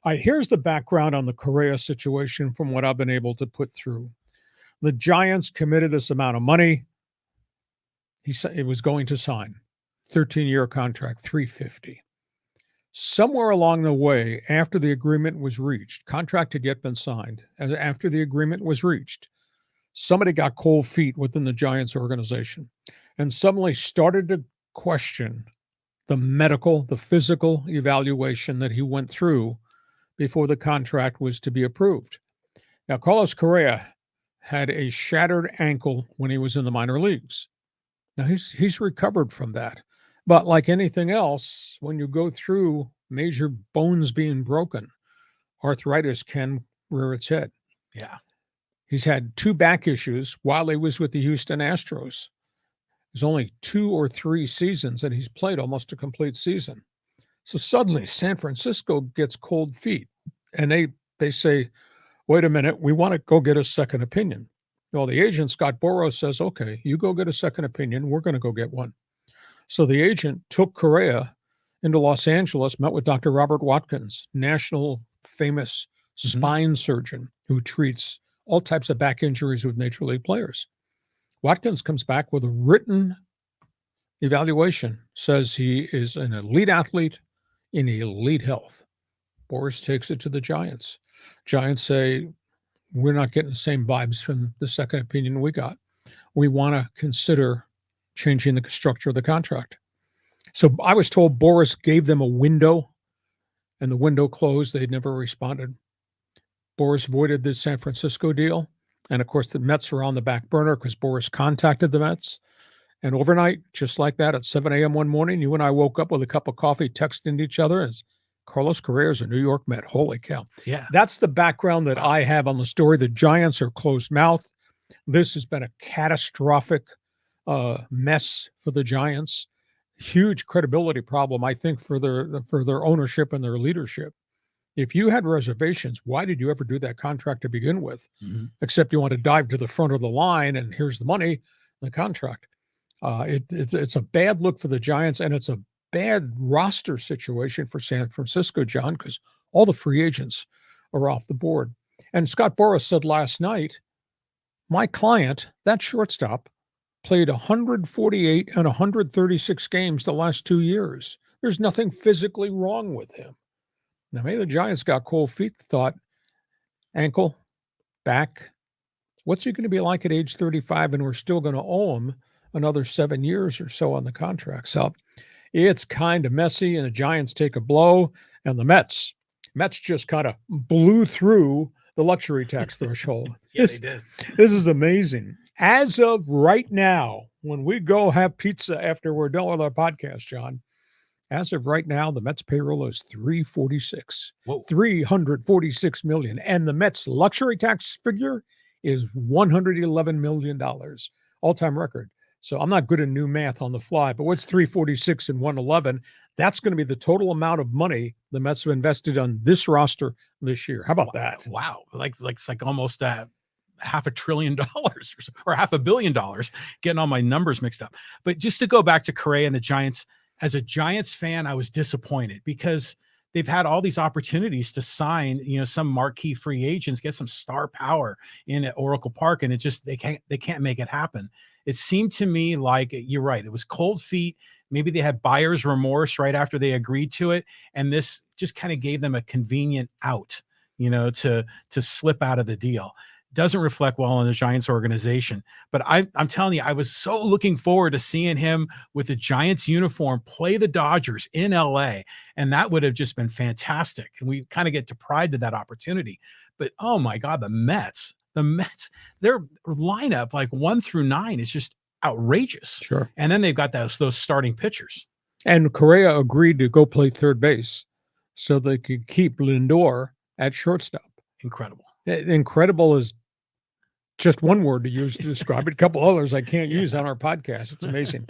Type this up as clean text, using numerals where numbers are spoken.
All right, here's the background on the Correa situation from what I've been able to put through. The Giants committed this amount of money. He said it was going to sign 13-year contract, 350. Somewhere along the way, after the agreement was reached, contract had yet been signed, and after the agreement was reached, somebody got cold feet within the Giants organization and suddenly started to question the physical evaluation that he went through before the contract was to be approved. Now, Carlos Correa had a shattered ankle when he was in the minor leagues. Now, he's recovered from that. But like anything else, when you go through major bones being broken, arthritis can rear its head. Yeah. He's had 2 back issues while he was with the Houston Astros. There's only 2 or 3 seasons that he's played almost a complete season. So suddenly San Francisco gets cold feet and they say, wait a minute, we want to go get a second opinion. Well, the agent, Scott Boras, says, okay, you go get a second opinion. We're going to go get one. So the agent took Correa into Los Angeles, met with Dr. Robert Watkins, national famous spine surgeon who treats all types of back injuries with Major League players. Watkins comes back with a written evaluation, says he is an elite athlete in elite health. Boras takes it to the Giants. Giants say, we're not getting the same vibes from the second opinion we got. We want to consider changing the structure of the contract. So I was told Boras gave them a window, and the window closed. They'd never responded. Boras voided the San Francisco deal. And of course, the Mets were on the back burner because Boras contacted the Mets. And overnight, just like that, at 7 a.m. one morning, you and I woke up with a cup of coffee, texting each other as Carlos Correa is a New York Met. Holy cow. Yeah. That's the background that I have on the story. The Giants are closed mouth. This has been a catastrophic mess for the Giants. Huge credibility problem, I think, for their ownership and their leadership. If you had reservations, why did you ever do that contract to begin with? Except you want to dive to the front of the line and here's the money, the contract. It's a bad look for the Giants, and it's a bad roster situation for San Francisco, John, because all the free agents are off the board. And Scott Boras said last night, my client, that shortstop, played 148 and 136 games the last 2 years. There's nothing physically wrong with him. Now, maybe the Giants got cold feet, thought, ankle, back, what's he going to be like at age 35? And we're still going to owe him another 7 years or so on the contract. So it's kind of messy, and the Giants take a blow, and the Mets just kind of blew through the luxury tax threshold. Yeah, they did. This is amazing. As of right now, when we go have pizza after we're done with our podcast, John, as of right now, the Mets payroll is 346. Whoa. 346 million. And the Mets luxury tax figure is $111 million. All-time record. So I'm not good at new math on the fly, but what's 346 and 111? That's going to be the total amount of money the Mets have invested on this roster this year. How about that? Wow. It's like almost $500 billion or $500 million, getting all my numbers mixed up. But just to go back to Correa and the Giants, as a Giants fan, I was disappointed because they've had all these opportunities to sign, some marquee free agents, get some star power in at Oracle Park, and it just they can't make it happen. It seemed to me like, you're right, it was cold feet. Maybe they had buyer's remorse right after they agreed to it, and this just kind of gave them a convenient out, to slip out of the deal. Doesn't reflect well on the Giants organization. But I'm telling you, I was so looking forward to seeing him with the Giants uniform play the Dodgers in LA. And that would have just been fantastic. And we kind of get deprived of that opportunity. But oh my God, the Mets, their lineup, like 1 through 9, is just outrageous. Sure. And then they've got those starting pitchers. And Correa agreed to go play third base so they could keep Lindor at shortstop. Incredible. Incredible is just one word to use to describe it. A couple others I can't use on our podcast. It's amazing.